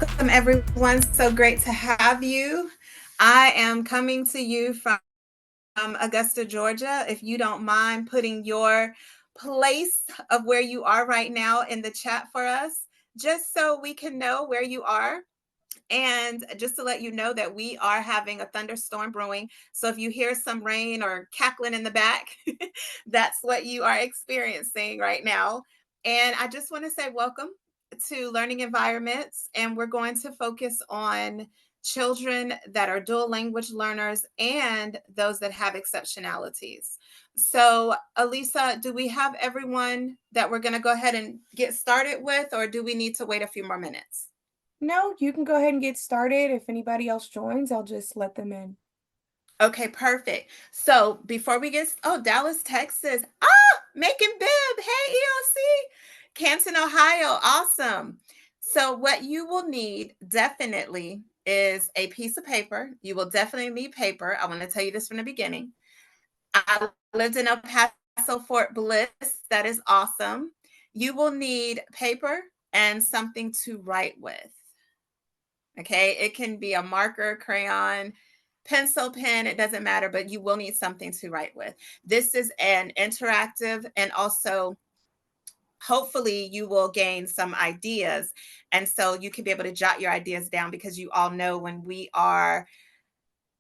Welcome, everyone. So great to have you. I am coming to you from Augusta, Georgia. If you don't mind putting your place of where you are right now in the chat for us, just so we can know where you are. And just to let you know that we are having a thunderstorm brewing. So if you hear some rain or cackling in the back, that's what you are experiencing right now. And I just want to say welcome to Learning Environments. And we're going to focus on children that are dual language learners and those that have exceptionalities. So, Elisa, do we have everyone that we're going to go ahead and get started with, or do we need to wait a few more minutes? No, you can go ahead and get started. If anybody else joins, I'll just let them in. Okay, perfect. So before we get, oh, Dallas, Texas. Making Bib. Hey, EOC. Canton, Ohio. Awesome. So what you will need definitely is a piece of paper. You will definitely need paper. I want to tell you this from the beginning. I lived in El Paso, Fort Bliss. That is awesome. You will need paper and something to write with. Okay, it can be a marker, crayon, pencil, pen, it doesn't matter, but you will need something to write with. This is an interactive, and also hopefully you will gain some ideas. And so you can be able to jot your ideas down, because you all know when we are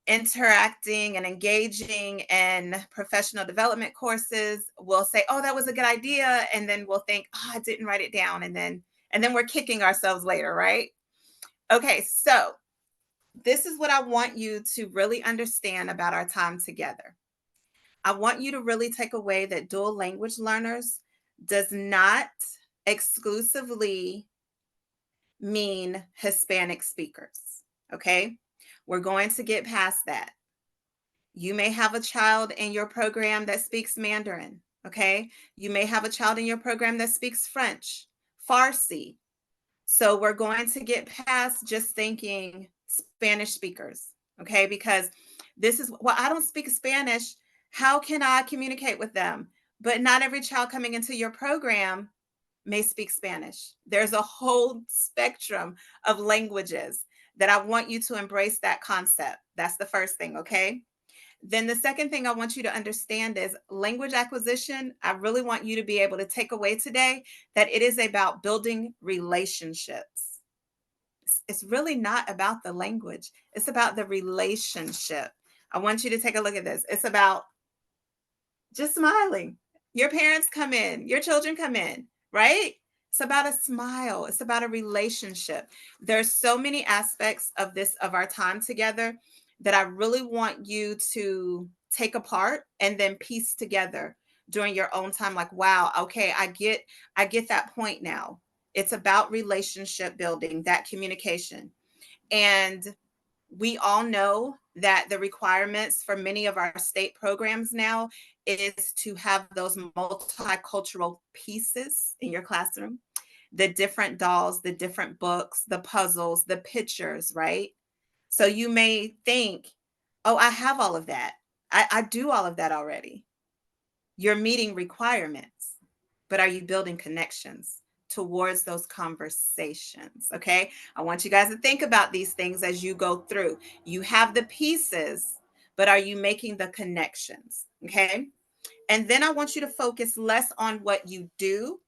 interacting and engaging in professional development courses, we'll say, oh, that was a good idea, and then we'll think, oh, I didn't write it down, and then we're kicking ourselves later, right? Okay, so this is what I want you to really understand about our time together. I want you to really take away that dual language learners does not exclusively mean Hispanic speakers. Okay. We're going to get past that. You may have a child in your program that speaks Mandarin. Okay. You may have a child in your program that speaks French, Farsi. So we're going to get past just thinking Spanish speakers, okay? Because this is, well, I don't speak Spanish. How can I communicate with them? But not every child coming into your program may speak Spanish. There's a whole spectrum of languages that I want you to embrace that concept. That's the first thing, okay? Then the second thing I want you to understand is language acquisition. I really want you to be able to take away today that it is about building relationships. It's really not about the language, it's about the relationship. I want you to take a look at this. It's about just smiling. Your parents come in, your children come in, right? It's about a smile, it's about a relationship. There's so many aspects of this, of our time together, that I really want you to take apart and then piece together during your own time. Like, wow, okay, I get that point now. It's about relationship building, that communication. And we all know that the requirements for many of our state programs now is to have those multicultural pieces in your classroom, the different dolls, the different books, the puzzles, the pictures, right? So you may think, oh, I have all of that. I do all of that already. You're meeting requirements, but are you building connections towards those conversations? Okay. I want you guys to think about these things as you go through. You have the pieces, but are you making the connections? Okay. And then I want you to focus less on what you do,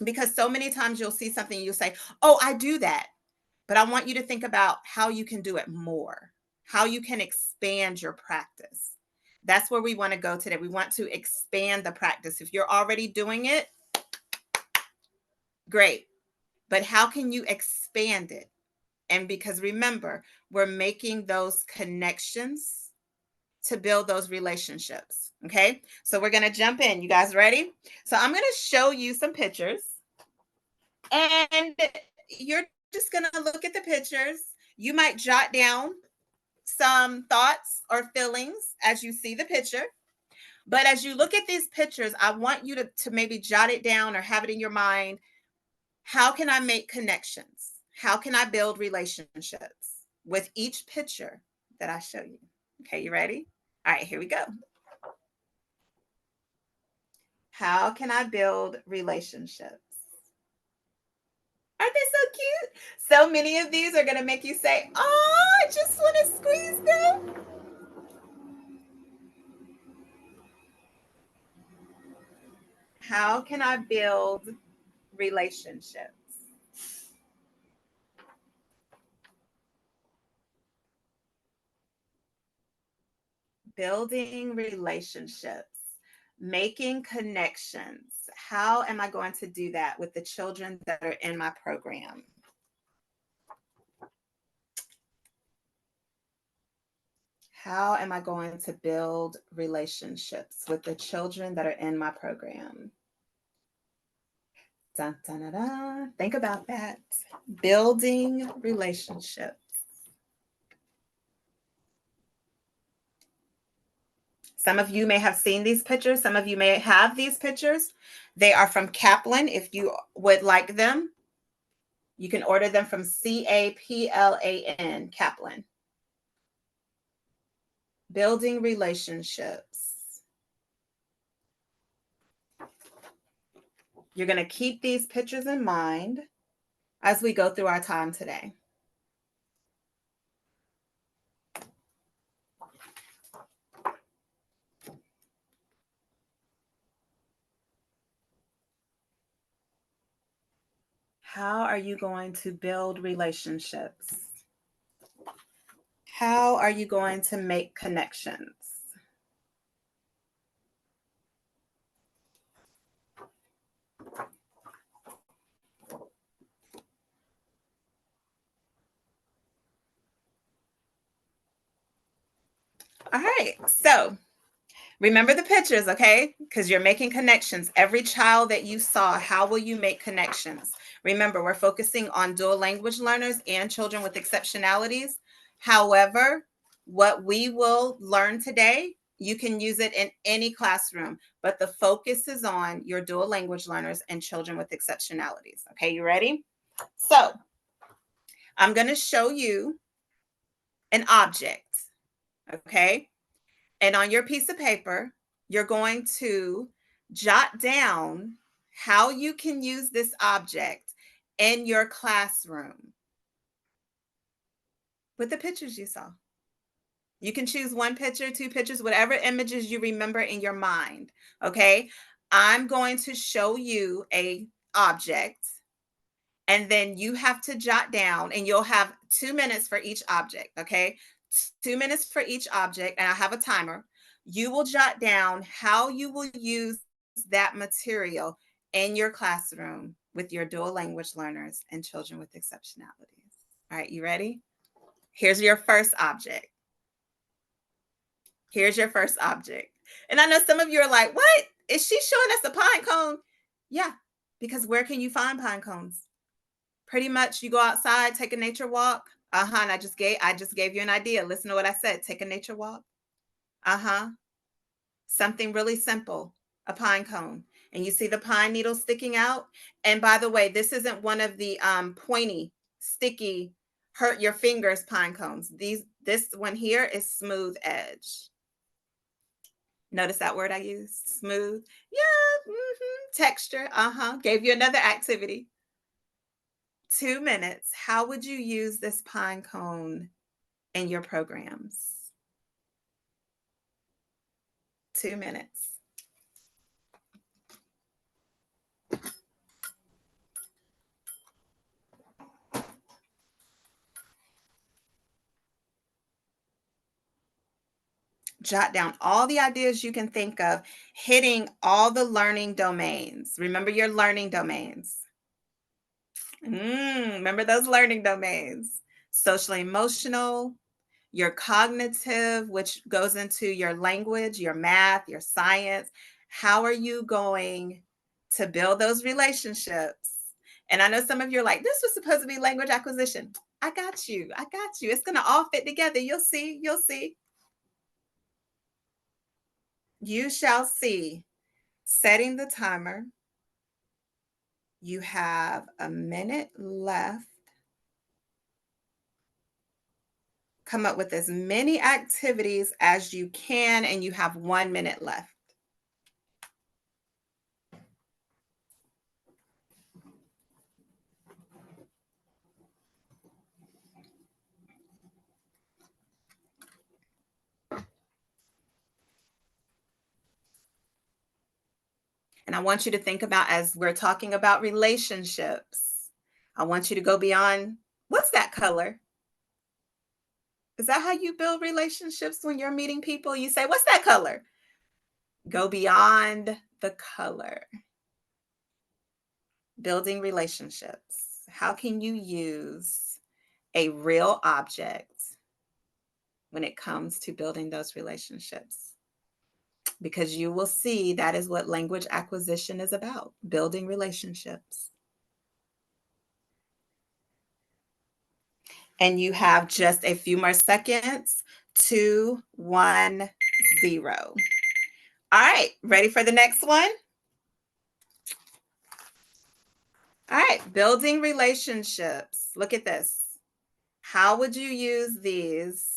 because so many times you'll see something, you'll say, oh, I do that. But I want you to think about how you can do it more, how you can expand your practice. That's where we want to go today. We want to expand the practice. If you're already doing it, great. But how can you expand it? And because remember, we're making those connections to build those relationships. Okay. So we're going to jump in. You guys ready? So I'm going to show you some pictures, and you're just going to look at the pictures. You might jot down some thoughts or feelings as you see the picture. But as you look at these pictures, I want you to maybe jot it down or have it in your mind. How can I make connections? How can I build relationships with each picture that I show you? Okay, you ready? All right, here we go. How can I build relationships? Aren't they so cute? So many of these are going to make you say, oh, I just want to squeeze them. How can I build relationships? Building relationships, making connections. How am I going to do that with the children that are in my program? How am I going to build relationships with the children that are in my program? Dun, dun, dun, dun. Think about that. Building relationships. Some of you may have seen these pictures. Some of you may have these pictures. They are from Kaplan. If you would like them, you can order them from CAPLAN, Kaplan. Building relationships. You're going to keep these pictures in mind as we go through our time today. How are you going to build relationships? How are you going to make connections? All right, so remember the pictures, okay? Because you're making connections. Every child that you saw, how will you make connections? Remember, we're focusing on dual language learners and children with exceptionalities. However, what we will learn today, you can use it in any classroom, but the focus is on your dual language learners and children with exceptionalities. Okay, you ready? So I'm going to show you an object, okay? And on your piece of paper, you're going to jot down how you can use this object in your classroom with the pictures you saw. You can choose one picture, two pictures, whatever images you remember in your mind, okay? I'm going to show you a object, and then you have to jot down, and you'll have 2 minutes for each object, okay? 2 minutes for each object, and I have a timer. You will jot down how you will use that material in your classroom with your dual language learners and children with exceptionalities. All right, you ready? Here's your first object. Here's your first object. And I know some of you are like, what? Is she showing us a pine cone? Yeah, because where can you find pine cones? Pretty much you go outside, take a nature walk. And I just gave you an idea. Listen to what I said. Take a nature walk. Something really simple, a pine cone. And you see the pine needle sticking out. And by the way, this isn't one of the pointy, sticky, hurt your fingers pine cones. This one here is smooth edge. Notice that word I used, smooth. Yeah, texture. Gave you another activity. 2 minutes. How would you use this pine cone in your programs? 2 minutes. Jot down all the ideas you can think of, hitting all the learning domains. Remember your learning domains. Remember those learning domains. Social emotional, your cognitive, which goes into your language, your math, your science. How are you going to build those relationships? And I know some of you are like, this was supposed to be language acquisition. I got you. I got you. It's going to all fit together. You'll see. You'll see. You shall see. Setting the timer. You have a minute left. Come up with as many activities as you can, and you have 1 minute left. And I want you to think about, as we're talking about relationships, I want you to go beyond, what's that color? Is that how you build relationships when you're meeting people? You say, what's that color? Go beyond the color. Building relationships. How can you use a real object when it comes to building those relationships? Because you will see that is what language acquisition is about, building relationships. And you have just a few more seconds. 2, 1, 0. All right, ready for the next one? All right, building relationships. Look at this. How would you use these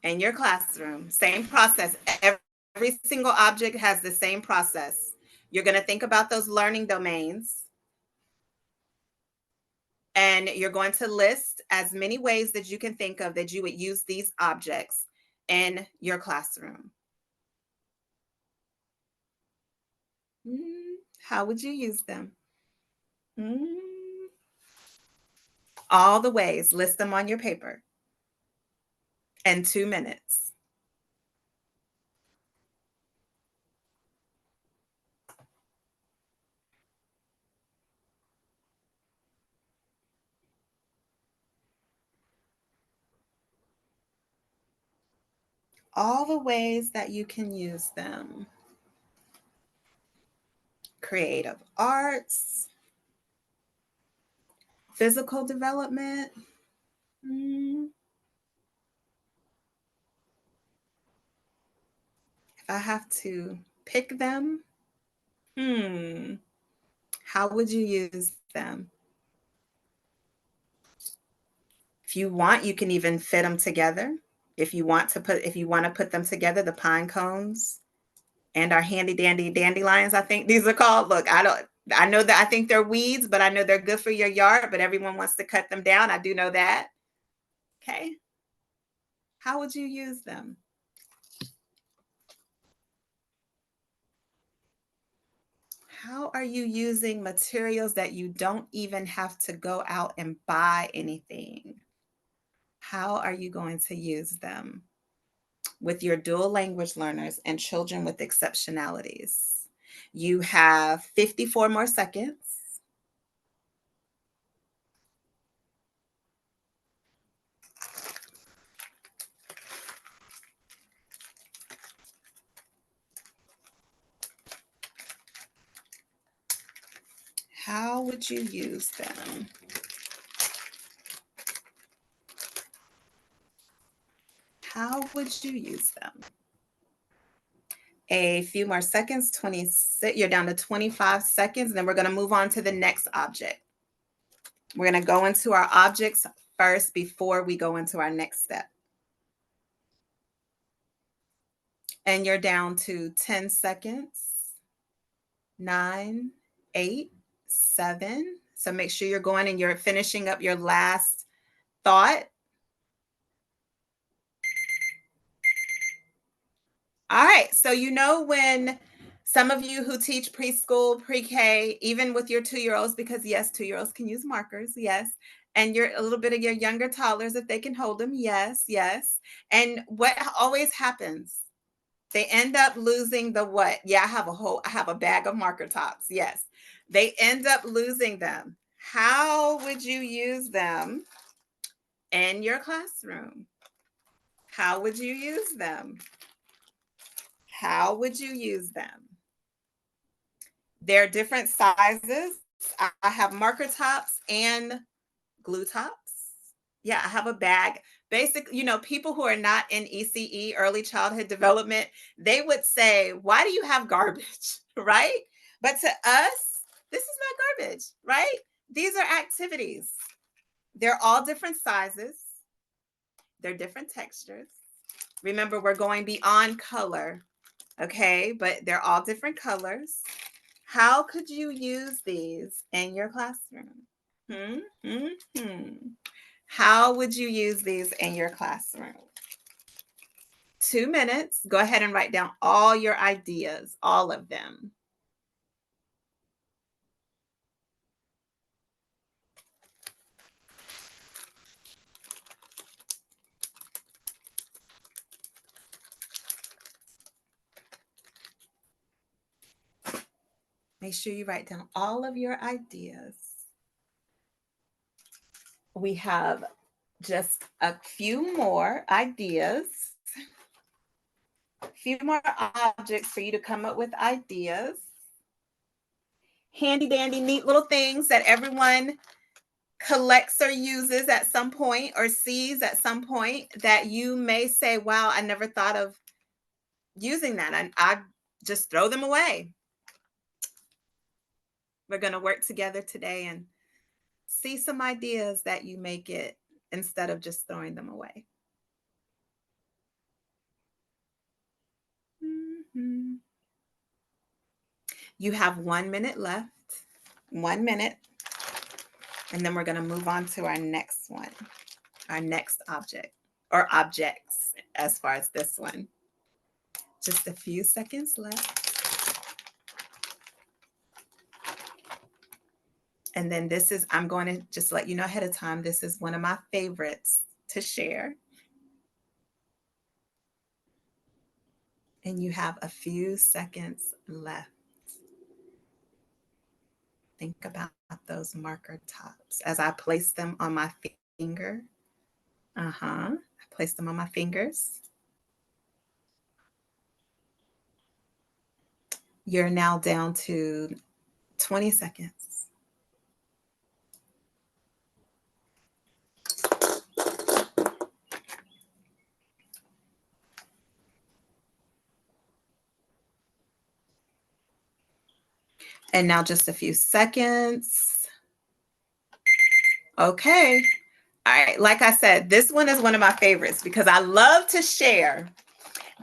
in your classroom? Same process. Every single object has the same process. You're going to think about those learning domains, and you're going to list as many ways that you can think of that you would use these objects in your classroom. How would you use them? All the ways, list them on your paper in 2 minutes. All the ways that you can use them. Creative arts, physical development. If I have to pick them, how would you use them? If you want, you can even fit them together. If you want to put them together, the pine cones and our handy dandy dandelions, I think these are called. Look, I know that I think they're weeds, but I know they're good for your yard, but everyone wants to cut them down. I do know that. Okay. How would you use them? How are you using materials that you don't even have to go out and buy anything? How are you going to use them with your dual language learners and children with exceptionalities? You have 54 more seconds. How would you use them? How would you use them? A few more seconds, 26. You're down to 25 seconds, and then we're going to move on to the next object. We're going to go into our objects first before we go into our next step. And you're down to 10 seconds. 9, 8, 7. So make sure you're going and you're finishing up your last thought. All right. So, when some of you who teach preschool, pre-K, even with your 2-year-olds, because yes, 2-year-olds can use markers, yes. And a little bit of your younger toddlers, if they can hold them, yes, yes. And what always happens? They end up losing the what? Yeah, I have a bag of marker tops. Yes. They end up losing them. How would you use them in your classroom? How would you use them? How would you use them? They're different sizes. I have marker tops and glue tops. Yeah, I have a bag. Basically, people who are not in ECE, early childhood development, they would say, why do you have garbage? Right? But to us, this is not garbage, right? These are activities. They're all different sizes. They're different textures. Remember, we're going beyond color, okay? But they're all different colors. How could you use these in your classroom? How would you use these in your classroom? 2 minutes. Go ahead and write down all your ideas, all of them. Make sure you write down all of your ideas. We have just a few more ideas, a few more objects for you to come up with ideas. Handy dandy, neat little things that everyone collects or uses at some point or sees at some point that you may say, wow, I never thought of using that. I just throw them away. We're going to work together today and see some ideas that you may get instead of just throwing them away. Mm-hmm. You have 1 minute left, 1 minute, and then we're going to move on to our next one, our next object or objects as far as this one. Just a few seconds left. And then this is, I'm going to just let you know ahead of time, this is one of my favorites to share. And you have a few seconds left. Think about those marker tops as I place them on my finger. I place them on my fingers. You're now down to 20 seconds. And now just a few seconds. Okay. All right. Like I said, this one is one of my favorites because I love to share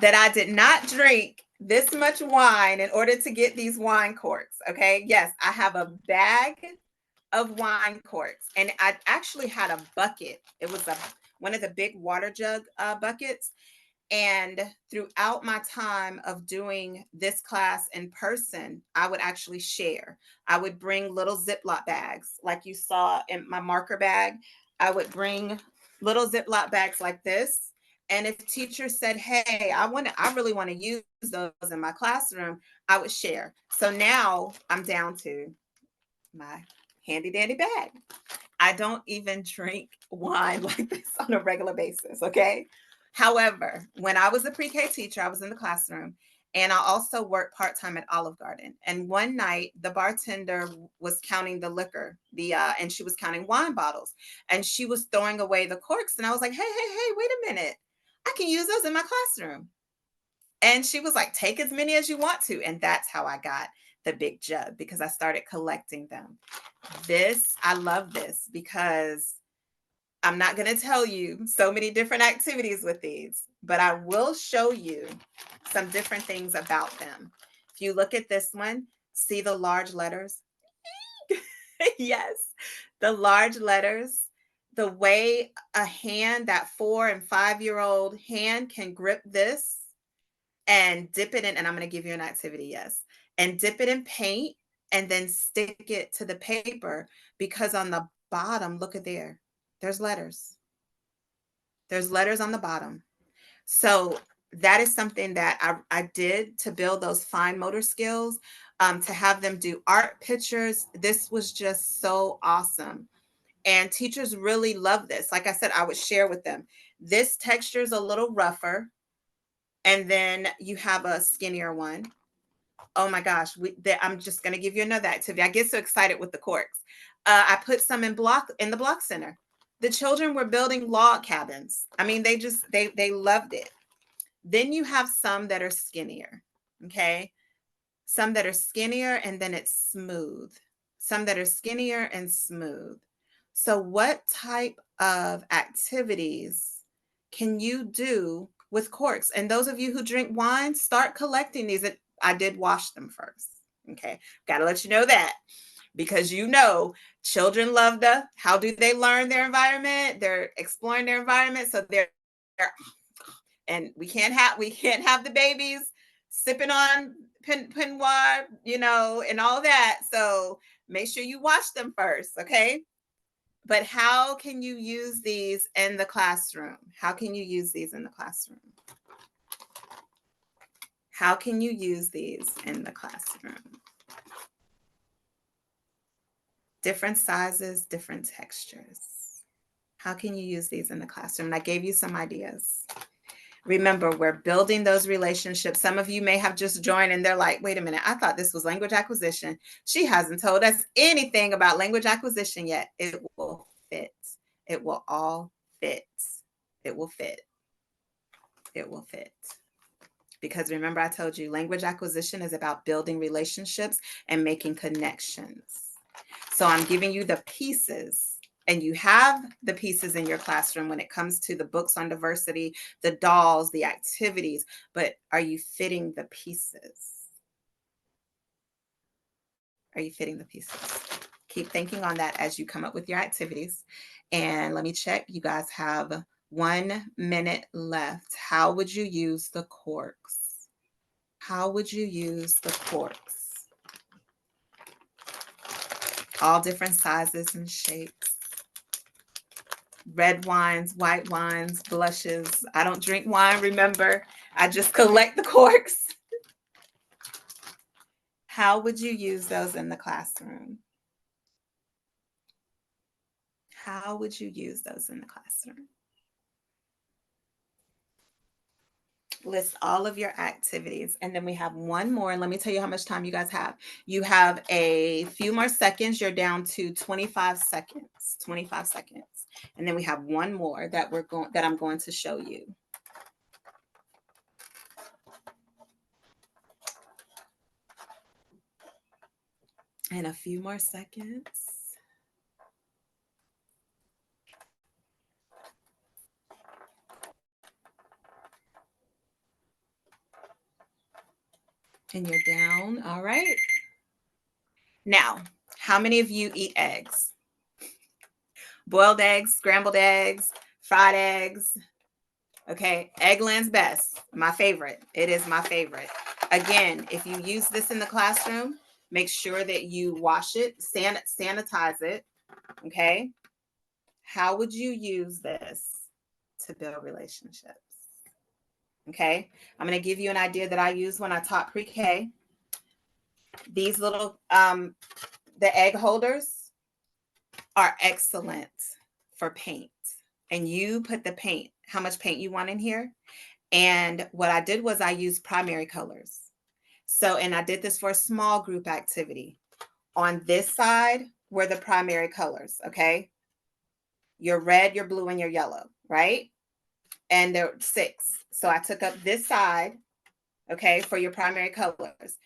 that I did not drink this much wine in order to get these wine corks. Okay. Yes, I have a bag of wine corks and I actually had a bucket. It was one of the big water jug buckets. And throughout my time of doing this class in person, I would actually share. I would bring little Ziploc bags, like you saw in my marker bag. I would bring little Ziploc bags like this. And if teachers said, hey, I really want to use those in my classroom, I would share. So now I'm down to my handy dandy bag. I don't even drink wine like this on a regular basis, okay? However, when I was a pre-K teacher, I was in the classroom and I also worked part-time at Olive Garden. And one night the bartender was counting the liquor, and she was counting wine bottles and she was throwing away the corks. And I was like, hey, wait a minute. I can use those in my classroom. And she was like, take as many as you want to. And that's how I got the big jug because I started collecting them. I love this because I'm not going to tell you so many different activities with these, but I will show you some different things about them. If you look at this one, see the large letters? Yes, the large letters, the way a hand, that 4 and 5-year-old hand can grip this and dip it in, and I'm going to give you an activity, yes, and dip it in paint and then stick it to the paper because on the bottom, look at there, there's letters. There's letters on the bottom. So that is something that I did to build those fine motor skills, to have them do art pictures. This was just so awesome. And teachers really love this. Like I said, I would share with them. This texture is a little rougher. And then you have a skinnier one. Oh my gosh, I'm just going to give you another activity. I get so excited with the corks. I put some in the block center. The children were building log cabins. I mean, they loved it. Then you have some that are skinnier. Okay. Some that are skinnier and then it's smooth. Some that are skinnier and smooth. So what type of activities can you do with corks? And those of you who drink wine, start collecting these. I did wash them first. Okay. Got to let you know that because children love how do they learn their environment? They're exploring their environment. So they're And we can't have the babies sipping on peignoir, and all that. So make sure you wash them first, okay? But how can you use these in the classroom? How can you use these in the classroom? How can you use these in the classroom? Different sizes, different textures. How can you use these in the classroom? And I gave you some ideas. Remember, we're building those relationships. Some of you may have just joined and they're like, wait a minute, I thought this was language acquisition. She hasn't told us anything about language acquisition yet. It will fit. It will all fit. It will fit. It will fit. Because remember, I told you language acquisition is about building relationships and making connections. So I'm giving you the pieces, and you have the pieces in your classroom when it comes to the books on diversity, the dolls, the activities, but are you fitting the pieces? Are you fitting the pieces? Keep thinking on that as you come up with your activities. And let me check. You guys have 1 minute left. How would you use the corks? How would you use the corks? All different sizes and shapes. Red wines, white wines, blushes. I don't drink wine, remember. I just collect the corks. How would you use those in the classroom? How would you use those in the classroom? List all of your activities. And then we have one more. And let me tell you how much time you guys have. You have a few more seconds. You're down to 25 seconds. 25 seconds. And then we have one more that I'm going to show you. And a few more seconds. And you're down. All right. Now, how many of you eat eggs? Boiled eggs, scrambled eggs, fried eggs. Okay, Eggland's best. My favorite. It is my favorite. Again, if you use this in the classroom, make sure that you wash it, sanitize it. Okay. How would you use this to build relationships? Okay. I'm going to give you an idea that I use when I taught pre-K. These little, the egg holders are excellent for paint. And you put the paint, how much paint you want in here. And what I did was I used primary colors. So, and I did this for a small group activity. On this side were the primary colors, okay? Your red, your blue, and your yellow, right? And there were 6. So I took up this side, okay, for your primary colors.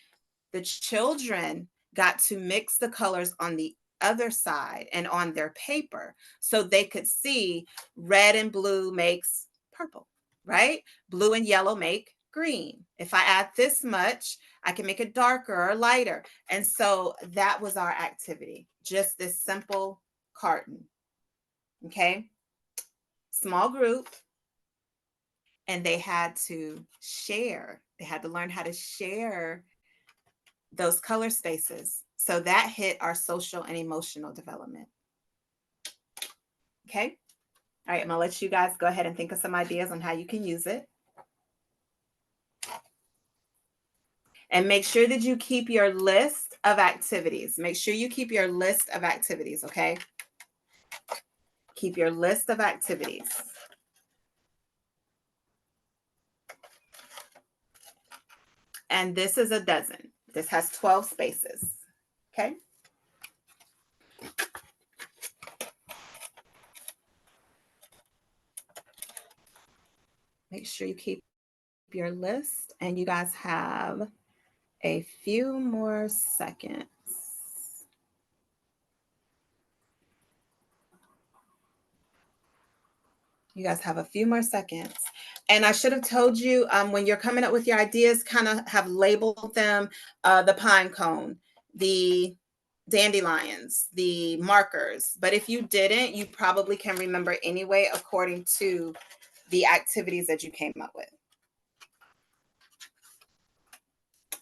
The children got to mix the colors on the other side and on their paper so they could see red and blue makes purple, right? Blue and yellow make green. If I add this much, I can make it darker or lighter. And so that was our activity, just this simple carton. Okay. Small group. And they had to share. They had to learn how to share those color spaces. So that hit our social and emotional development. Okay. All right. I'm going to let you guys go ahead and think of some ideas on how you can use it. And make sure that you keep your list of activities. Make sure you keep your list of activities. Okay. Keep your list of activities. And this is a dozen. This has 12 spaces. Okay. Make sure you keep your list, and you guys have a few more seconds. You guys have a few more seconds. And I should have told you when you're coming up with your ideas, kind of have labeled them, the pine cone, the dandelions, the markers. But if you didn't, you probably can remember anyway, according to the activities that you came up with.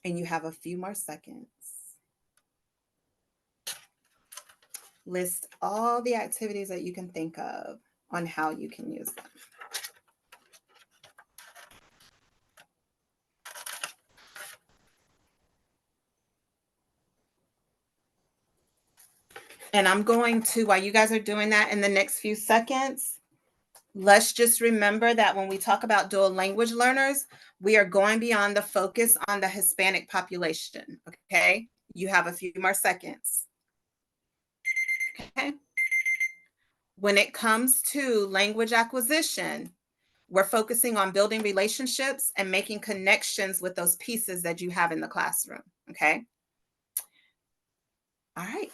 And you have a few more seconds. List all the activities that you can think of on how you can use them. And I'm going to, while you guys are doing that in the next few seconds, let's just remember that when we talk about dual language learners, we are going beyond the focus on the Hispanic population, okay? You have a few more seconds. Okay. When it comes to language acquisition, we're focusing on building relationships and making connections with those pieces that you have in the classroom, okay? All right.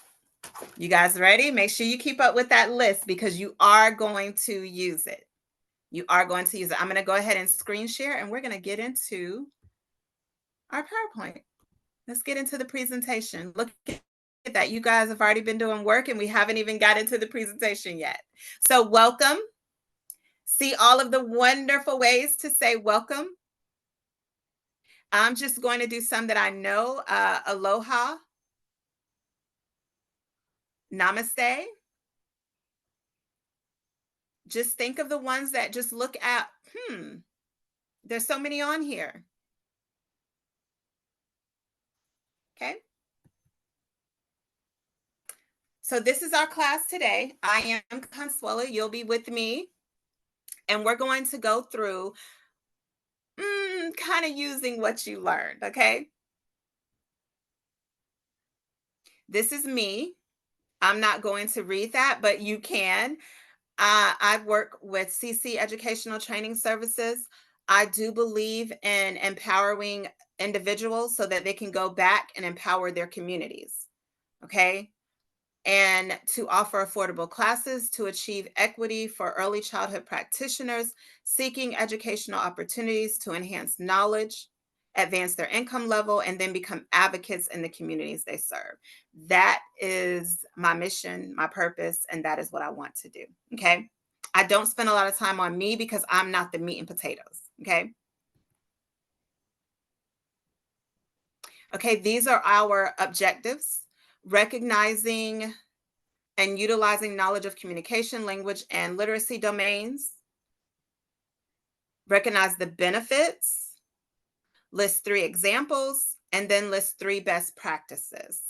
You guys ready? Make sure you keep up with that list because you are going to use it. You are going to use it. I'm going to go ahead and screen share and we're going to get into our PowerPoint. Let's get into the presentation. Look at that. You guys have already been doing work and we haven't even got into the presentation yet. So welcome. See all of the wonderful ways to say welcome. I'm just going to do some that I know. Aloha. Namaste. Just think of the ones that just look at, there's so many on here. Okay. So this is our class today. I am Consuela. You'll be with me. And we're going to go through kind of using what you learned, okay? This is me. I'm not going to read that, but you can. I work with CC Educational Training Services. I do believe in empowering individuals so that they can go back and empower their communities, okay? And to offer affordable classes to achieve equity for early childhood practitioners seeking educational opportunities to enhance knowledge, advance their income level, and then become advocates in the communities they serve. That is my mission, my purpose, and that is what I want to do. Okay. I don't spend a lot of time on me because I'm not the meat and potatoes. Okay. Okay. These are our objectives: recognizing and utilizing knowledge of communication, language, and literacy domains, recognize the benefits, list 3 examples, and then list 3 best practices.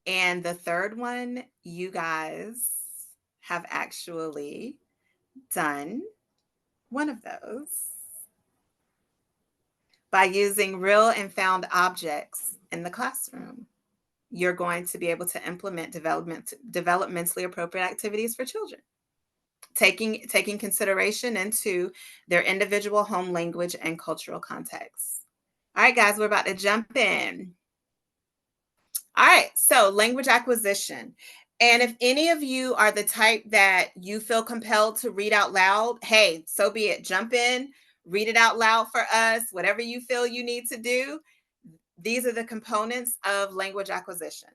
And the third one, you guys have actually done one of those by using real and found objects in the classroom. You're going to be able to implement developmentally appropriate activities for children, taking consideration into their individual home language and cultural context. All right, guys, we're about to jump in. All right, so language acquisition. And if any of you are the type that you feel compelled to read out loud, hey, so be it. Jump in, read it out loud for us, whatever you feel you need to do. These are the components of language acquisition.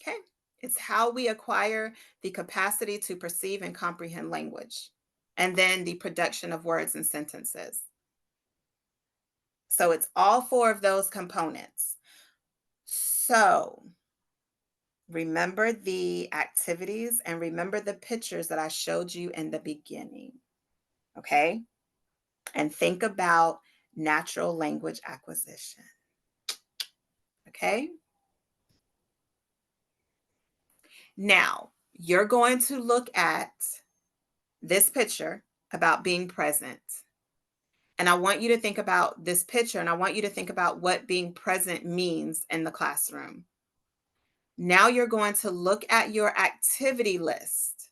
Okay, it's how we acquire the capacity to perceive and comprehend language, and then the production of words and sentences. So it's all 4 of those components. So remember the activities and remember the pictures that I showed you in the beginning, okay? And think about natural language acquisition, okay? Now, you're going to look at this picture about being present. And I want you to think about this picture and I want you to think about what being present means in the classroom. Now you're going to look at your activity list.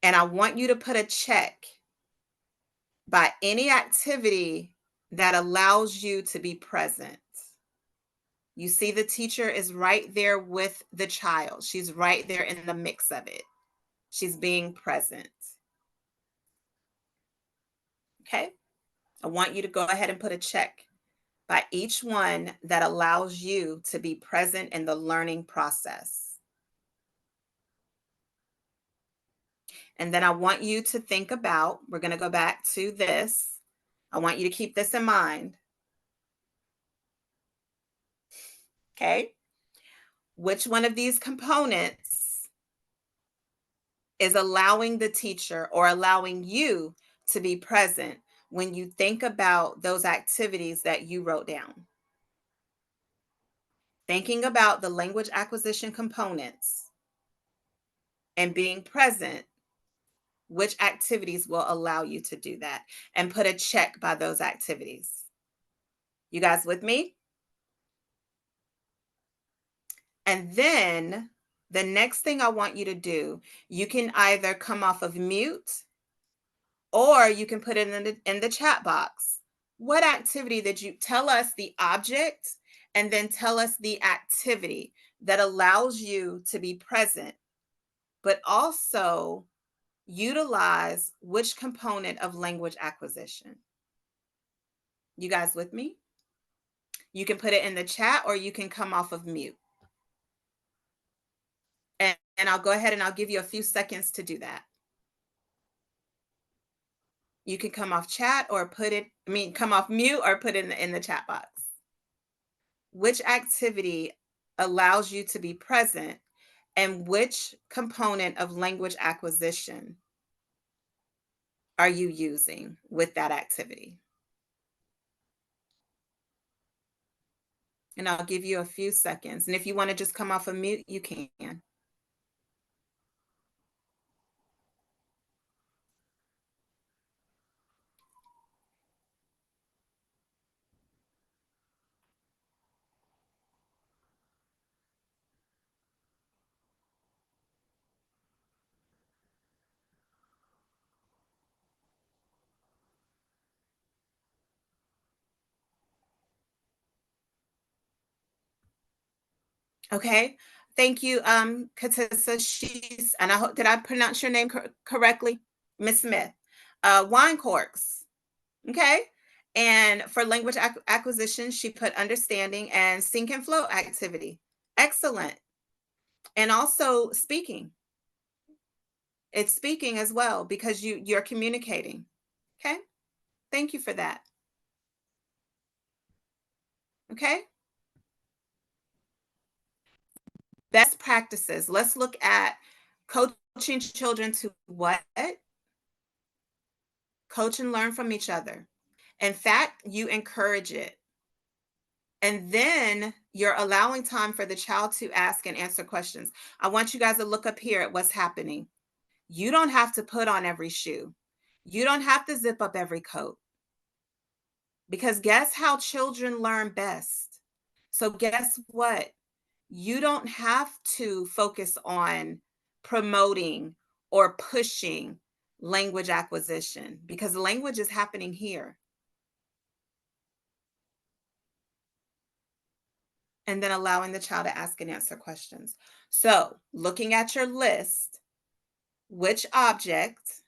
And I want you to put a check by any activity that allows you to be present. You see, the teacher is right there with the child. She's right there in the mix of it. She's being present. Okay. I want you to go ahead and put a check by each one that allows you to be present in the learning process. And then I want you to think about, we're going to go back to this. I want you to keep this in mind. Okay. Which one of these components is allowing the teacher or allowing you to be present when you think about those activities that you wrote down? Thinking about the language acquisition components and being present, which activities will allow you to do that? And put a check by those activities. You guys with me? And then the next thing I want you to do, you can either come off of mute or you can put it in the chat box. What activity did you tell us the object and then tell us the activity that allows you to be present, but also utilize which component of language acquisition? You guys with me? You can put it in the chat or you can come off of mute. And I'll go ahead and I'll give you a few seconds to do that. You can come off chat or come off mute or put it in the chat box. Which activity allows you to be present and which component of language acquisition are you using with that activity? And I'll give you a few seconds. And if you want to just come off of mute, you can. Okay. Thank you, Katissa. She's, and I hope, did I pronounce your name correctly? Miss Smith. Wine corks. Okay. And for language acquisition, she put understanding and sync and flow activity. Excellent. And also speaking. It's speaking as well because you're communicating. Okay. Thank you for that. Okay. Best practices. Let's look at coaching children to what? Coach and learn from each other. In fact, you encourage it. And then you're allowing time for the child to ask and answer questions. I want you guys to look up here at what's happening. You don't have to put on every shoe. You don't have to zip up every coat. Because guess how children learn best? So guess what? You don't have to focus on promoting or pushing language acquisition because language is happening here. And then allowing the child to ask and answer questions. So looking at your list, which object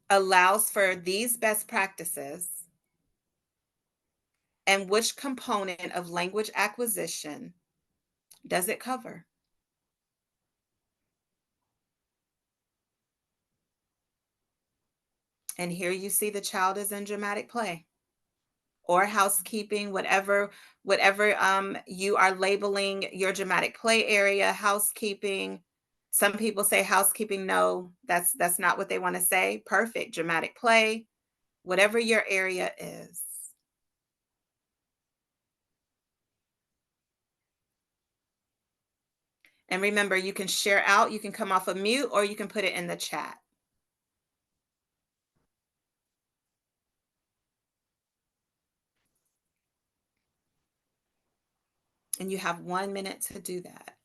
allows for these best practices and which component of language acquisition does it cover? And here you see the child is in dramatic play or housekeeping, whatever you are labeling your dramatic play area, housekeeping. Some people say housekeeping. No, that's not what they want to say. Perfect. Dramatic play, whatever your area is. And remember, you can share out, you can come off of mute, or you can put it in the chat. And you have 1 minute to do that.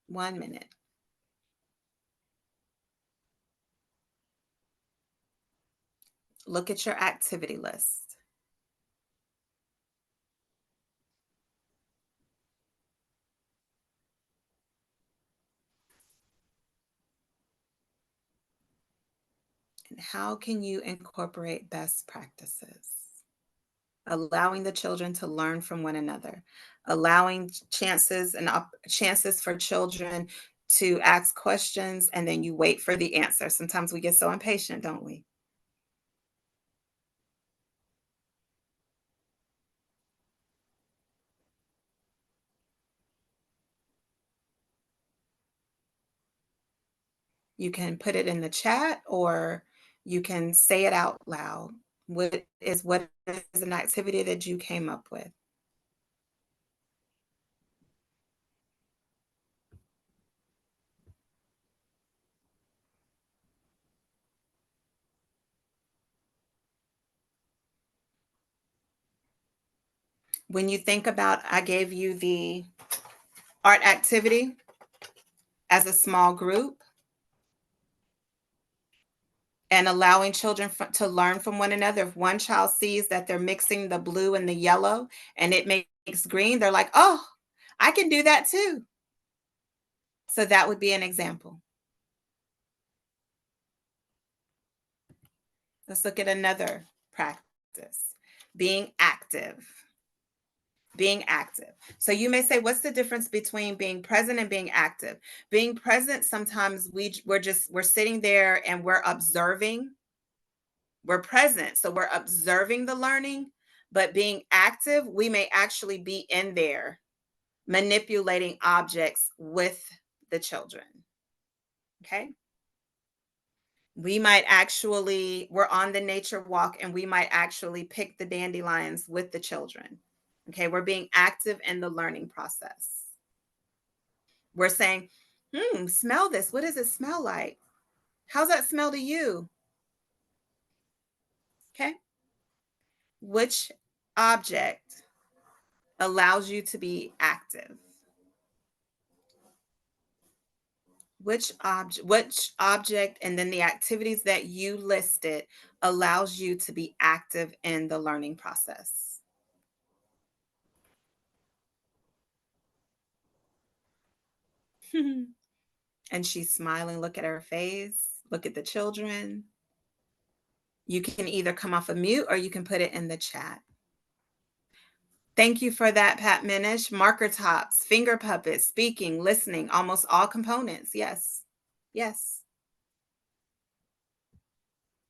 1 minute. Look at your activity list. And how can you incorporate best practices? Allowing the children to learn from one another, allowing chances for children to ask questions, and then you wait for the answer. Sometimes we get so impatient, don't we? You can put it in the chat or you can say it out loud. What is an activity that you came up with? When you think about, I gave you the art activity as a small group and allowing children to learn from one another. If one child sees that they're mixing the blue and the yellow and it makes green, they're like, oh, I can do that too. So that would be an example. Let's look at another practice, being active. Being active. So you may say, what's the difference between being present and being active? Being present, sometimes we're sitting there and we're observing. We're present, so we're observing the learning, but being active, we may actually be in there manipulating objects with the children. Okay. We're on the nature walk and we might actually pick the dandelions with the children. Okay. We're being active in the learning process. We're saying, smell this. What does it smell like? How's that smell to you? Okay. Which object allows you to be active? Which object and then the activities that you listed allows you to be active in the learning process? And she's smiling. Look at her face. Look at the children. You can either come off of mute or you can put it in the chat. Thank you for that, Pat Minish. Marker tops, finger puppets, speaking, listening, almost all components. Yes. Yes.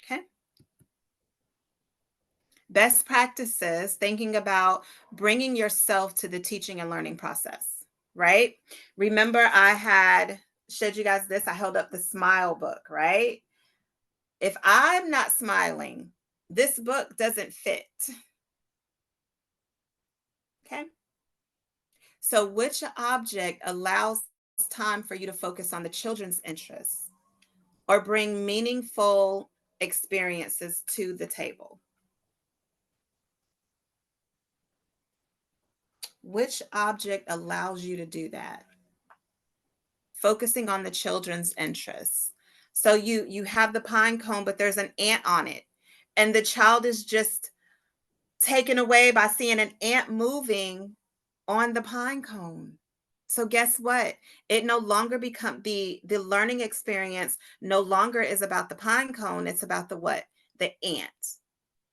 Okay. Best practices, thinking about bringing yourself to the teaching and learning process, right? Remember, I had showed you guys this. I held up the smile book, right? If I'm not smiling, this book doesn't fit. Okay. So, which object allows time for you to focus on the children's interests or bring meaningful experiences to the table? Which object allows you to do that? Focusing on the children's interests. So you have the pine cone, but there's an ant on it, and the child is just taken away by seeing an ant moving on the pine cone. So guess what? It no longer become the learning experience no longer is about the pine cone, it's about the what? The ant.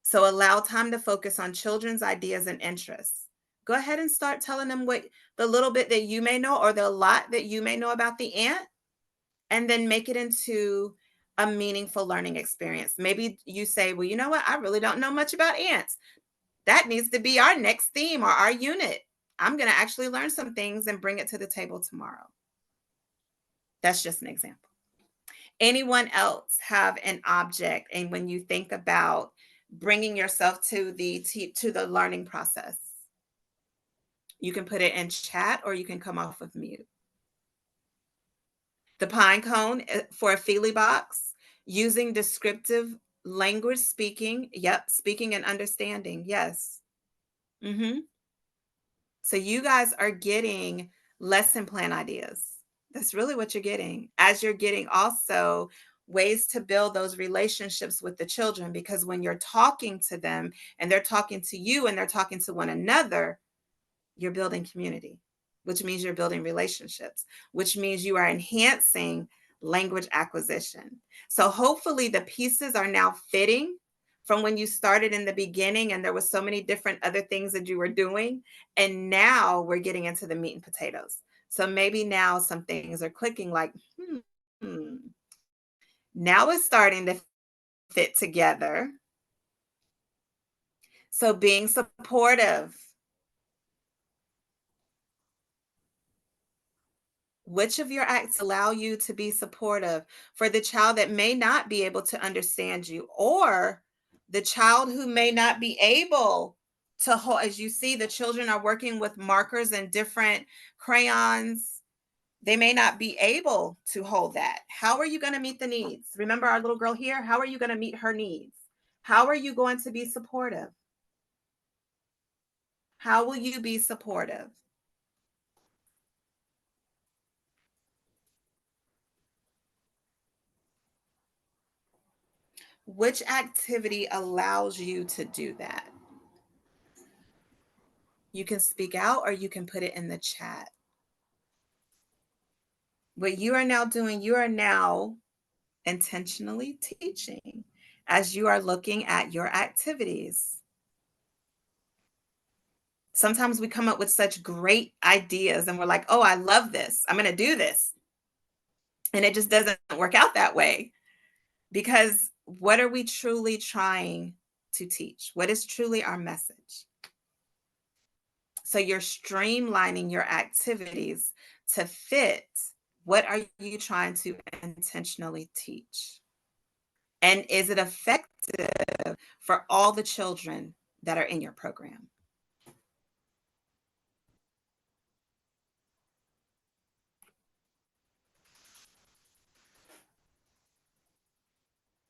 So allow time to focus on children's ideas and interests. Go ahead and start telling them what the little bit that you may know or the lot that you may know about the ant, and then make it into a meaningful learning experience. Maybe you say, well, you know what? I really don't know much about ants. That needs to be our next theme or our unit. I'm going to actually learn some things and bring it to the table tomorrow. That's just an example. Anyone else have an object? And when you think about bringing yourself to the learning process, you can put it in chat or you can come off of mute. The pine cone for a feely box, using descriptive language, speaking. Yep, speaking and understanding. Yes. So you guys are getting lesson plan ideas. That's really what you're getting, as you're getting also ways to build those relationships with the children, because when you're talking to them and they're talking to you and they're talking to one another, you're building community, which means you're building relationships, which means you are enhancing language acquisition. So hopefully the pieces are now fitting from when you started in the beginning and there was so many different other things that you were doing, and now we're getting into the meat and potatoes. So maybe now some things are clicking like, hmm, now it's starting to fit together. So being supportive. Which of your acts allow you to be supportive for the child that may not be able to understand you, or the child who may not be able to hold? As you see, the children are working with markers and different crayons. They may not be able to hold that. How are you going to meet the needs? Remember our little girl here? How are you going to meet her needs? How are you going to be supportive? How will you be supportive? Which activity allows you to do that? You can speak out or you can put it in the chat. What you are now doing, you are now intentionally teaching as you are looking at your activities. Sometimes we come up with such great ideas and we're like, oh, I love this. I'm going to do this. And it just doesn't work out that way, because what are we truly trying to teach? What is truly our message? So you're streamlining your activities to fit. What are you trying to intentionally teach? And is it effective for all the children that are in your program?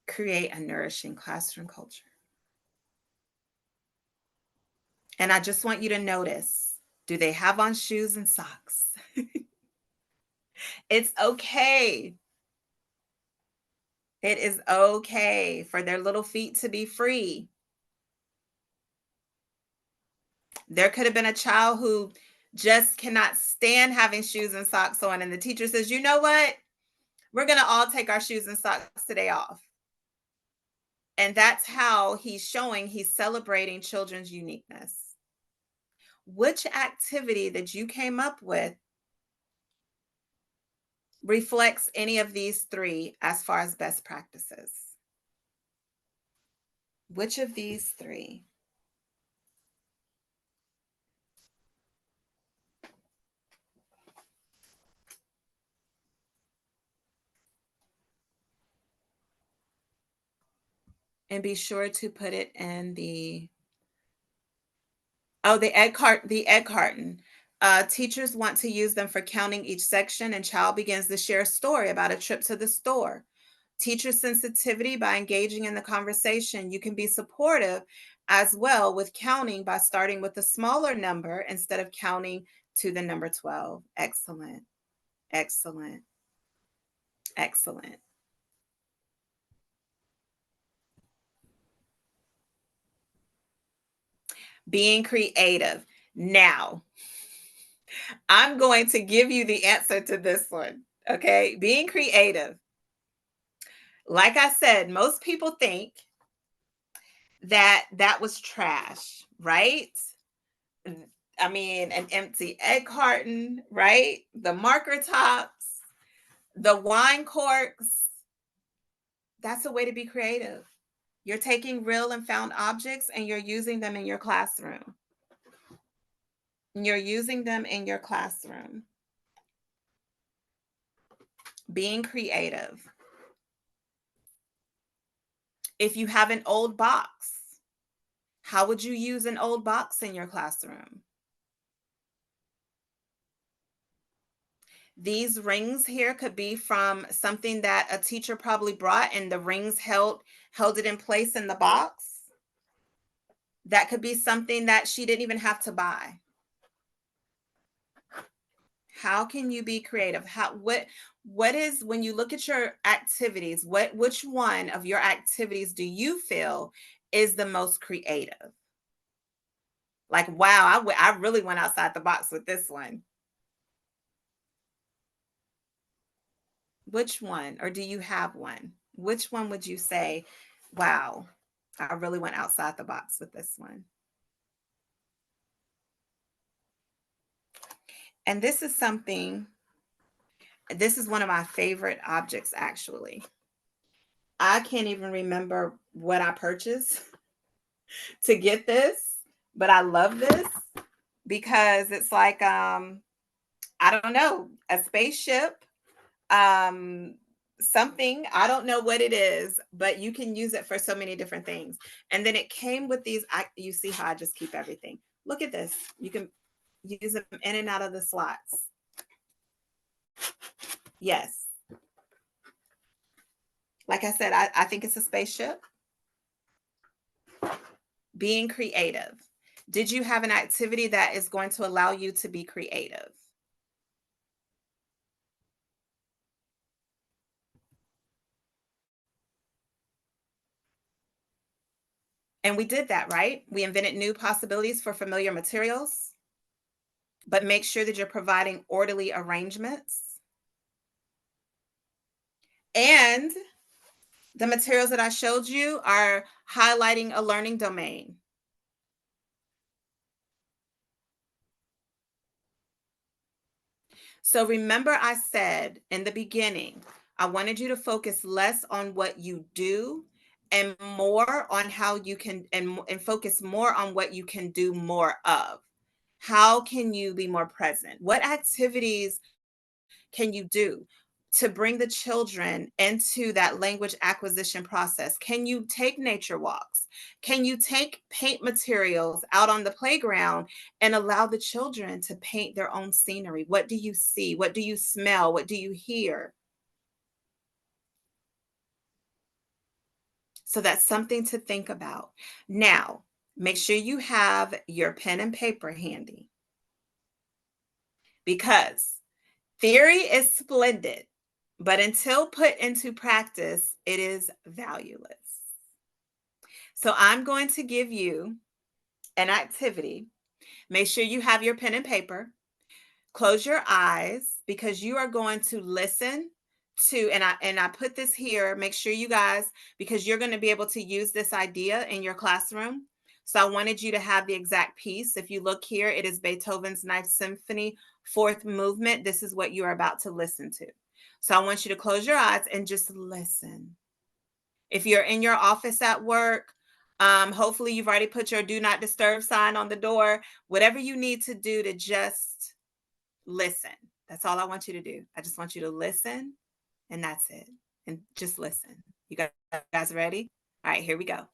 Create a nourishing classroom culture. And I just want you to notice, do they have on shoes and socks? It's okay. It is okay for their little feet to be free. There could have been a child who just cannot stand having shoes and socks on, and the teacher says, you know what? We're going to all take our shoes and socks today off. And that's how he's celebrating children's uniqueness. Which activity that you came up with reflects any of these three as far as best practices? Which of these three? And be sure to put it in the the egg carton. Teachers want to use them for counting each section, and child begins to share a story about a trip to the store. Teacher sensitivity by engaging in the conversation. You can be supportive as well with counting by starting with a smaller number instead of counting to the number 12. Excellent. Excellent. Excellent. Being creative. Now, I'm going to give you the answer to this one. Okay. Being creative. Like I said, most people think that that was trash, right? I mean, an empty egg carton, right? The marker tops, the wine corks. That's a way to be creative. You're taking real and found objects and you're using them in your classroom. You're using them in your classroom. Being creative. If you have an old box, how would you use an old box in your classroom? These rings here could be from something that a teacher probably brought and the rings held it in place in the box. That could be something that she didn't even have to buy. How can you be creative? What is, when you look at your activities, which one of your activities do you feel is the most creative? Like, wow, I really went outside the box with this one. Which one, or do you have one? Which one would you say, wow, I really went outside the box with this one? And this is one of my favorite objects, actually. I can't even remember what I purchased to get this, but I love this because it's like, I don't know, a spaceship, um, something. I don't know what it is, but you can use it for so many different things. And then it came with these. You see how I just keep everything. Look at this. You can use them in and out of the slots. Yes. Like I said, I think it's a spaceship. Being creative. Did you have an activity that is going to allow you to be creative? And we did that, right? We invented new possibilities for familiar materials, but make sure that you're providing orderly arrangements. And the materials that I showed you are highlighting a learning domain. So remember, I said in the beginning, I wanted you to focus less on what you do and more on how you can, and focus more on what you can do more of. How can you be more present? What activities can you do to bring the children into that language acquisition process? Can you take nature walks? Can you take paint materials out on the playground and allow the children to paint their own scenery? What do you see? What do you smell? What do you hear? So that's something to think about. Now, make sure you have your pen and paper handy because theory is splendid, but until put into practice, it is valueless. So I'm going to give you an activity. Make sure you have your pen and paper. Close your eyes because you are going to listen to, and I put this here. Make sure you guys, because you're going to be able to use this idea in your classroom. So I wanted you to have the exact piece. If you look here, it is Beethoven's Ninth Symphony, fourth movement. This is what you are about to listen to. So I want you to close your eyes and just listen. If you're in your office at work, hopefully you've already put your do not disturb sign on the door. Whatever you need to do to just listen. That's all I want you to do. I just want you to listen, and that's it. And just listen. You guys ready? All right, here we go.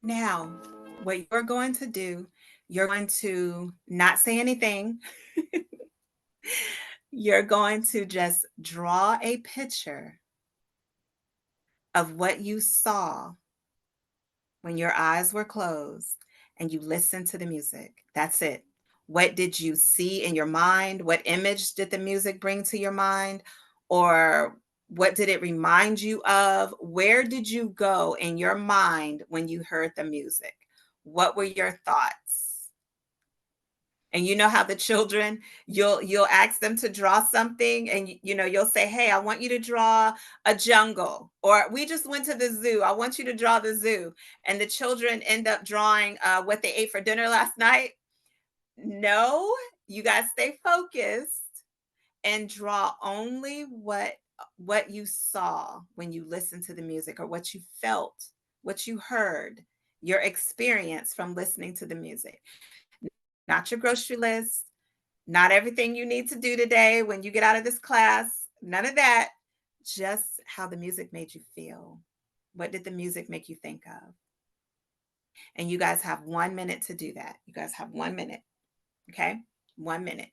Now, what you're going to do, you're going to not say anything. You're going to just draw a picture of what you saw when your eyes were closed and you listened to the music. That's it. What did you see in your mind? What image did the music bring to your mind? Or what did it remind you of? Where did you go in your mind when you heard the music? What were your thoughts? And you know how the children, you'll ask them to draw something, and you know you'll say, hey, I want you to draw a jungle, or we just went to the zoo, I want you to draw the zoo. And the children end up drawing what they ate for dinner last night. No, you guys stay focused and draw only what you saw when you listened to the music, or what you felt, what you heard, your experience from listening to the music. Not your grocery list, not everything you need to do today when you get out of this class, none of that. Just how the music made you feel. What did the music make you think of? And you guys have 1 minute to do that. You guys have 1 minute. Okay. 1 minute.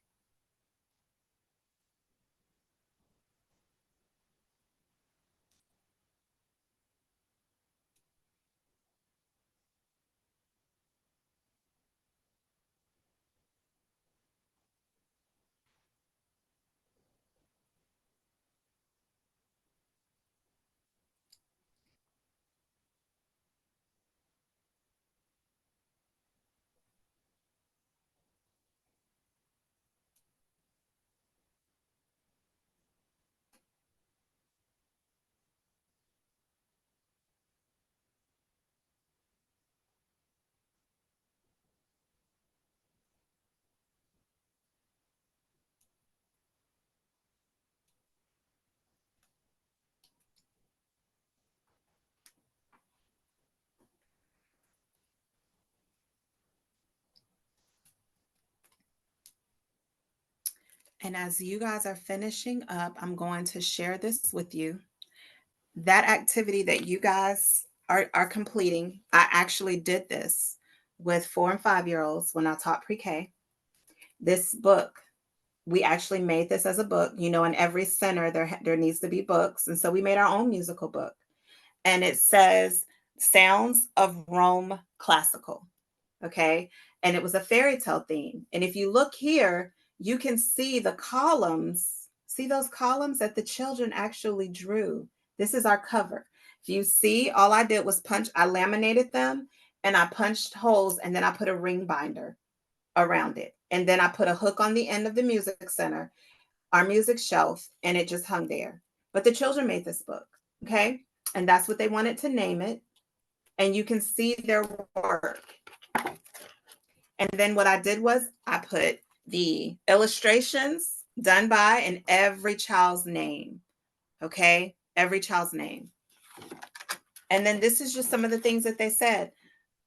And as you guys are finishing up, I'm going to share this with you. That activity that you guys are completing, I actually did this with 4 and 5 year olds when I taught pre K. This book, we actually made this as a book. You know, in every center, there needs to be books. And so we made our own musical book. And it says Sounds of Rome Classical. Okay. And it was a fairy tale theme. And if you look here, you can see the columns. See those columns that the children actually drew. This is our cover. If you see, all I did was I laminated them and I punched holes, and then I put a ring binder around it. And then I put a hook on the end of the music center, our music shelf, and it just hung there. But the children made this book. Okay. And that's what they wanted to name it. And you can see their work. And then what I did was I put the illustrations done by and every child's name. Okay. Every child's name. And then this is just some of the things that they said.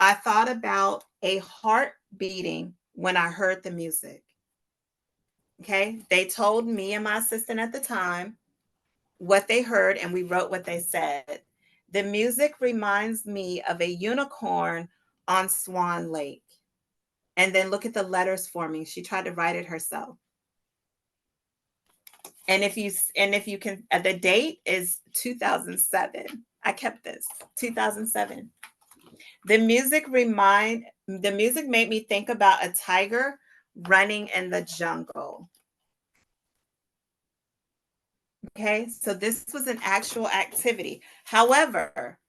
I thought about a heart beating when I heard the music. Okay. They told me and my assistant at the time what they heard, and we wrote what they said. The music reminds me of a unicorn on Swan Lake. And then look at the letters for me. She tried to write it herself. And if you can, the date is 2007. I kept this 2007. The music made me think about a tiger running in the jungle. Okay, so this was an actual activity. However,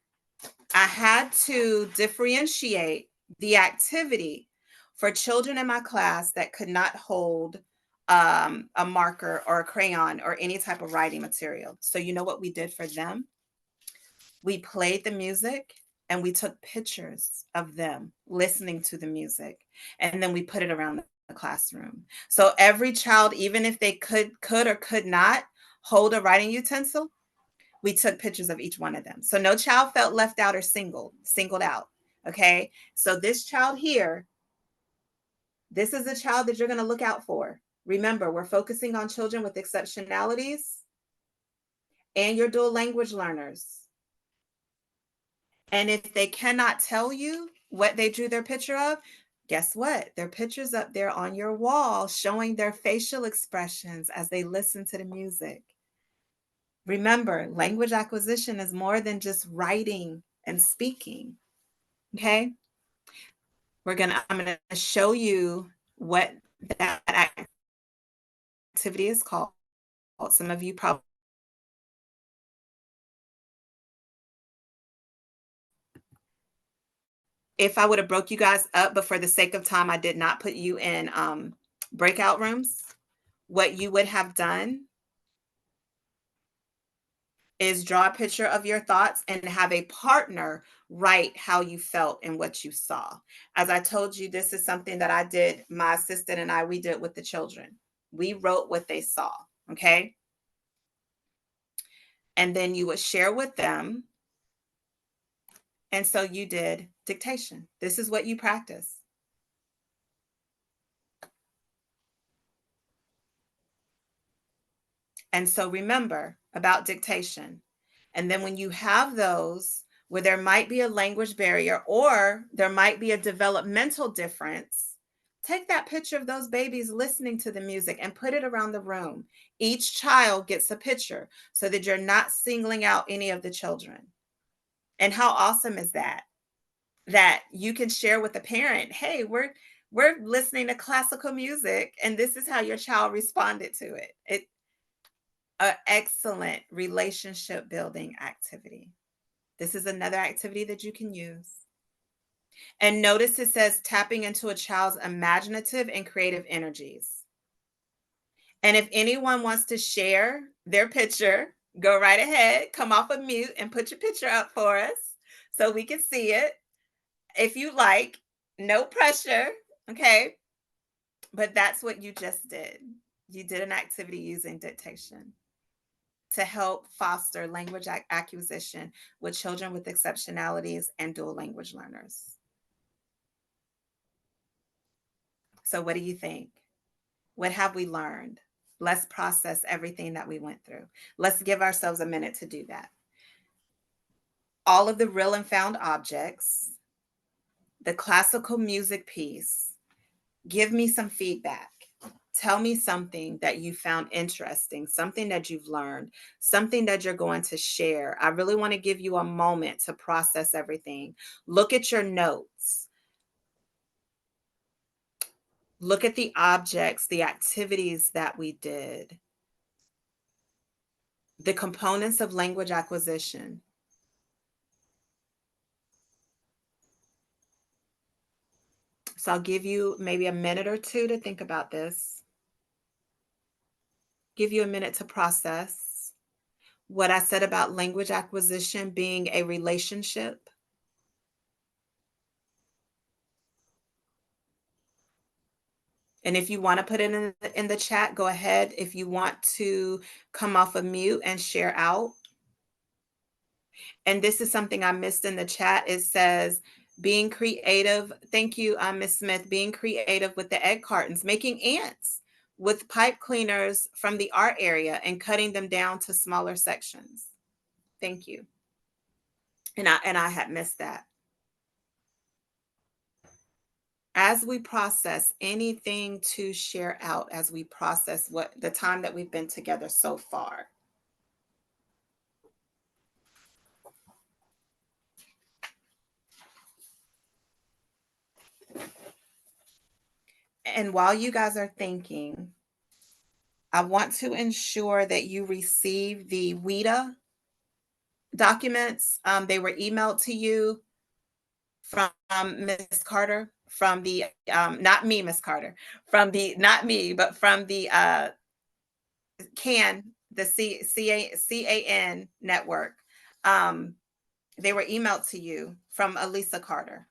I had to differentiate the activity for children in my class that could not hold a marker or a crayon or any type of writing material. So, you know what we did for them? We played the music and we took pictures of them listening to the music. And then we put it around the classroom. So every child, even if they could or could not hold a writing utensil, we took pictures of each one of them. So no child felt left out or singled out. Okay. So this child here, this is a child that you're going to look out for. Remember, we're focusing on children with exceptionalities and your dual language learners. And if they cannot tell you what they drew their picture of, guess what? Their picture's up there on your wall showing their facial expressions as they listen to the music. Remember, language acquisition is more than just writing and speaking. Okay? I'm gonna show you what that activity is called. Some of you probably, if I would have broke you guys up, but for the sake of time, I did not put you in breakout rooms. What you would have done is draw a picture of your thoughts and have a partner write how you felt and what you saw. As I told you, this is something that I did, my assistant and I, we did with the children. We wrote what they saw, okay? And then you would share with them. And so you did dictation. This is what you practice. And so remember about dictation. And then when you have those where there might be a language barrier or there might be a developmental difference, take that picture of those babies listening to the music and put it around the room. Each child gets a picture so that you're not singling out any of the children. And how awesome is that? That you can share with the parent, hey, we're listening to classical music and this is how your child responded to it. It an excellent relationship building activity. This is another activity that you can use. And notice it says tapping into a child's imaginative and creative energies. And if anyone wants to share their picture, go right ahead, come off of mute and put your picture up for us so we can see it. If you like, no pressure, okay? But that's what you just did. You did an activity using dictation to help foster language acquisition with children with exceptionalities and dual language learners. So, what do you think? What have we learned? Let's process everything that we went through. Let's give ourselves a minute to do that. All of the real and found objects, the classical music piece, give me some feedback. Tell me something that you found interesting, something that you've learned, something that you're going to share. I really want to give you a moment to process everything. Look at your notes. Look at the objects, the activities that we did, the components of language acquisition. So I'll give you maybe a minute or two to think about this. Give you a minute to process what I said about language acquisition being a relationship. And if you want to put it in the chat, go ahead. If you want to come off of mute and share out. And this is something I missed in the chat. It says, being creative. Thank you, Ms. Smith. Being creative with the egg cartons, making ants with pipe cleaners from the art area and cutting them down to smaller sections. Thank you. And I had missed that. As we process anything to share out, as we process what the time that we've been together so far. And while you guys are thinking, I want to ensure that you receive the WIDA documents. They were emailed to you from Ms. Carter, from the, not me, Ms. Carter, from the, not me, but from the CAN, the CAN network. They were emailed to you from Elisa Carter.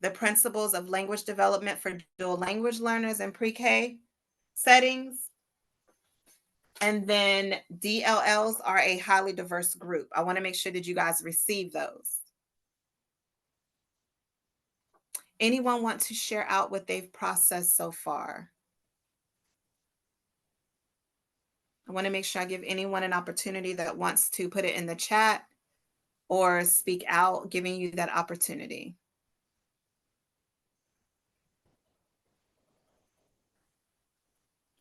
The principles of language development for dual language learners in pre-K settings. And then DLLs are a highly diverse group. I want to make sure that you guys receive those. Anyone want to share out what they've processed so far? I want to make sure I give anyone an opportunity that wants to put it in the chat or speak out, giving you that opportunity.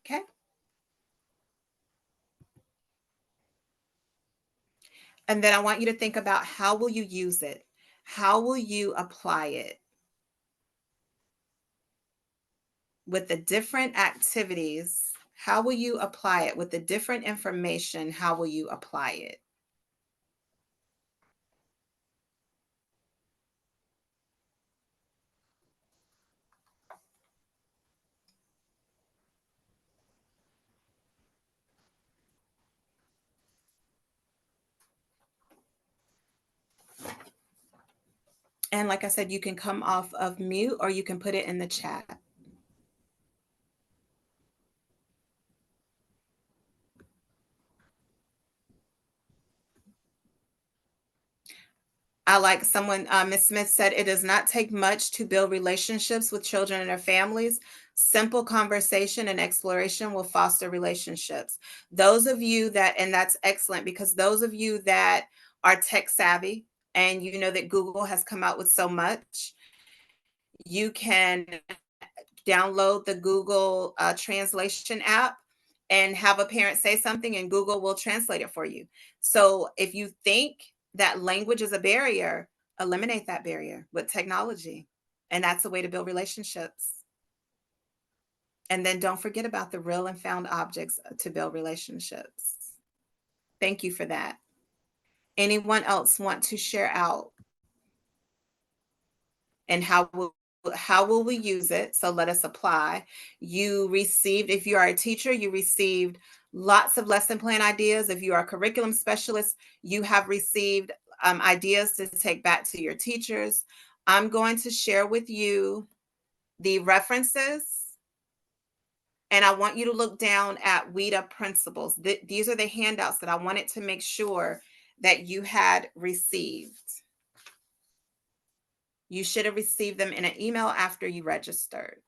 Okay. And then I want you to think about, how will you use it? How will you apply it? With the different activities, how will you apply it? With the different information, how will you apply it? And like I said, you can come off of mute or you can put it in the chat. I like someone, Ms. Smith said, it does not take much to build relationships with children and their families. Simple conversation and exploration will foster relationships. Those of you that, and that's excellent, because those of you that are tech savvy and you know that Google has come out with so much, you can download the Google translation app and have a parent say something and Google will translate it for you. So if you think that language is a barrier, eliminate that barrier with technology. And that's a way to build relationships. And then don't forget about the real and found objects to build relationships. Thank you for that. Anyone else want to share out? And how will we use it? So let us apply. You received, if you are a teacher, you received lots of lesson plan ideas. If you are a curriculum specialist, you have received ideas to take back to your teachers. I'm going to share with you the references, and I want you to look down at WIDA principles. These are the handouts that I wanted to make sure that you had received. You should have received them in an email after you registered.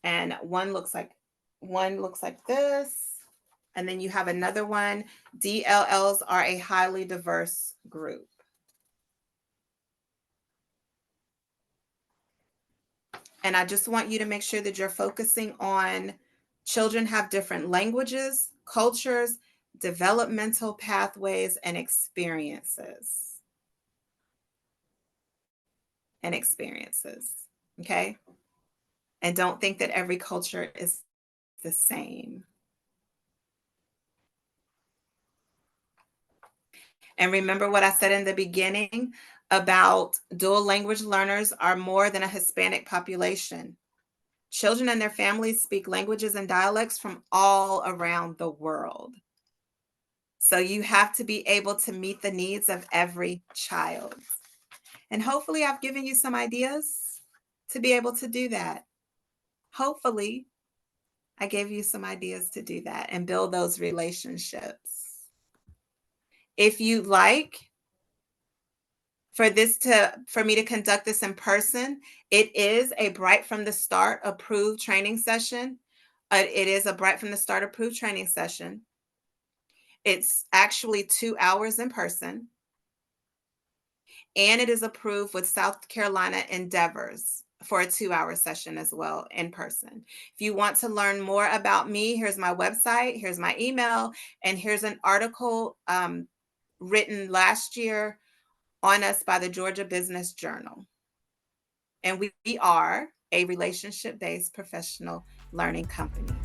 And one looks like this. And then you have another one. DLLs are a highly diverse group. And I just want you to make sure that you're focusing on children have different languages, cultures, developmental pathways, and experiences. Okay. And don't think that every culture is the same. And remember what I said in the beginning about dual language learners are more than a Hispanic population. Children and their families speak languages and dialects from all around the world. So you have to be able to meet the needs of every child. And hopefully I've given you some ideas to be able to do that. Hopefully I gave you some ideas to do that and build those relationships. If you'd like for me to conduct this in person, it is a Bright from the Start approved training session. It's actually 2 hours in person, and it is approved with South Carolina Endeavors for a 2-hour session as well in person. If you want to learn more about me, here's my website, here's my email, and here's an article written last year on us by the Georgia Business Journal. And we are a relationship-based professional learning company.